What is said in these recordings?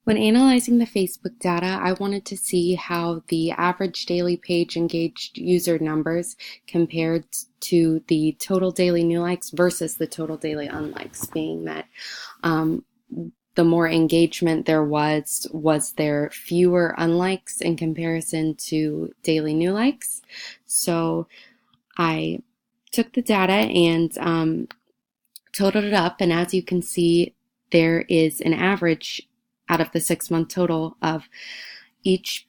When analyzing the Facebook data, I wanted to see how the average daily page engaged user numbers compared to the total daily new likes versus the total daily unlikes, being that um, the more engagement there was there fewer unlikes in comparison to daily new likes. So I took the data and totaled it up, and as you can see, there is an average out of the 6-month total of each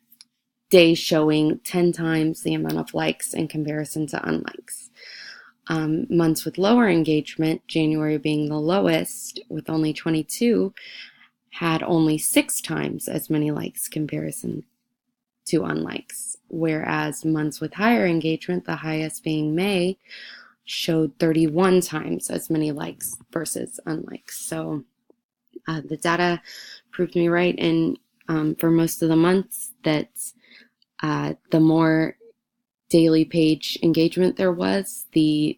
day showing 10 times the amount of likes in comparison to unlikes. Months with lower engagement, January being the lowest with only 22, had only 6 times as many likes comparison to unlikes, whereas months with higher engagement, the highest being May, showed 31 times as many likes versus unlikes. So the data proved me right, and for most of the months that the more daily page engagement there was, the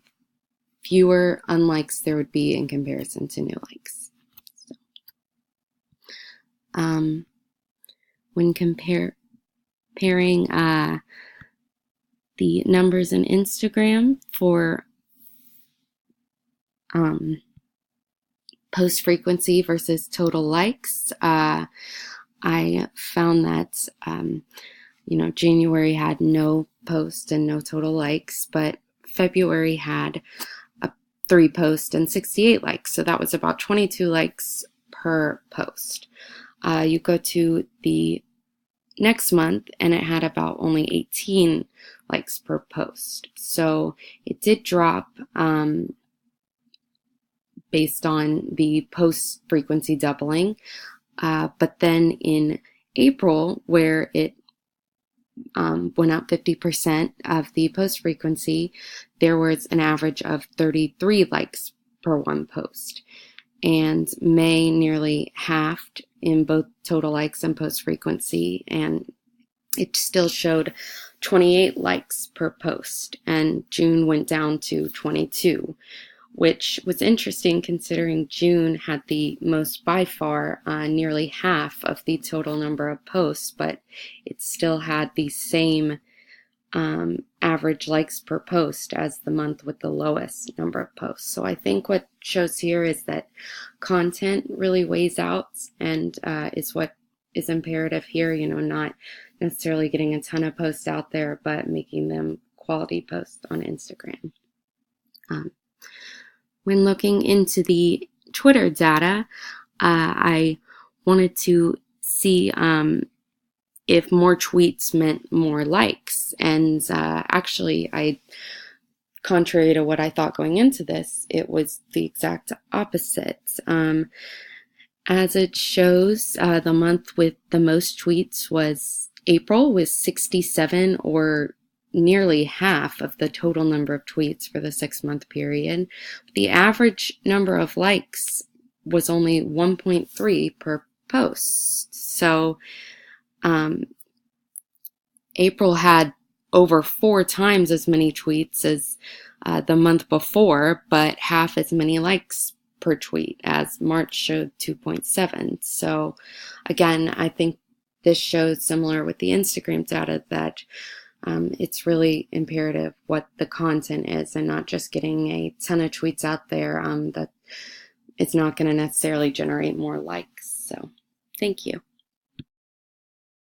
fewer unlikes there would be in comparison to new likes. So, when comparing the numbers in Instagram for post frequency versus total likes, I found that January had no post and no total likes, but February had 3 posts and 68 likes, so that was about 22 likes per post. You go to the next month and it had about only 18 likes per post, so it did drop based on the post frequency doubling, but then in April, where it went up 50% of the post frequency, there was an average of 33 likes per one post. And May nearly halved in both total likes and post frequency, and it still showed 28 likes per post. And June went down to 22, which was interesting considering June had the most by far, nearly half of the total number of posts, but it still had the same average likes per post as the month with the lowest number of posts. So I think what shows here is that content really weighs out and is what is imperative here, not necessarily getting a ton of posts out there, but making them quality posts on Instagram. When looking into the Twitter data, I wanted to see if more tweets meant more likes. And actually, contrary to what I thought going into this, it was the exact opposite. As it shows, the month with the most tweets was April, with 67, or nearly half of the total number of tweets for the 6-month period. The average number of likes was only 1.3 per post. So April had over 4 times as many tweets as the month before, but half as many likes per tweet as March showed 2.7. So again, I think this shows, similar with the Instagram data, that it's really imperative what the content is, and not just getting a ton of tweets out there that it's not going to necessarily generate more likes. So thank you.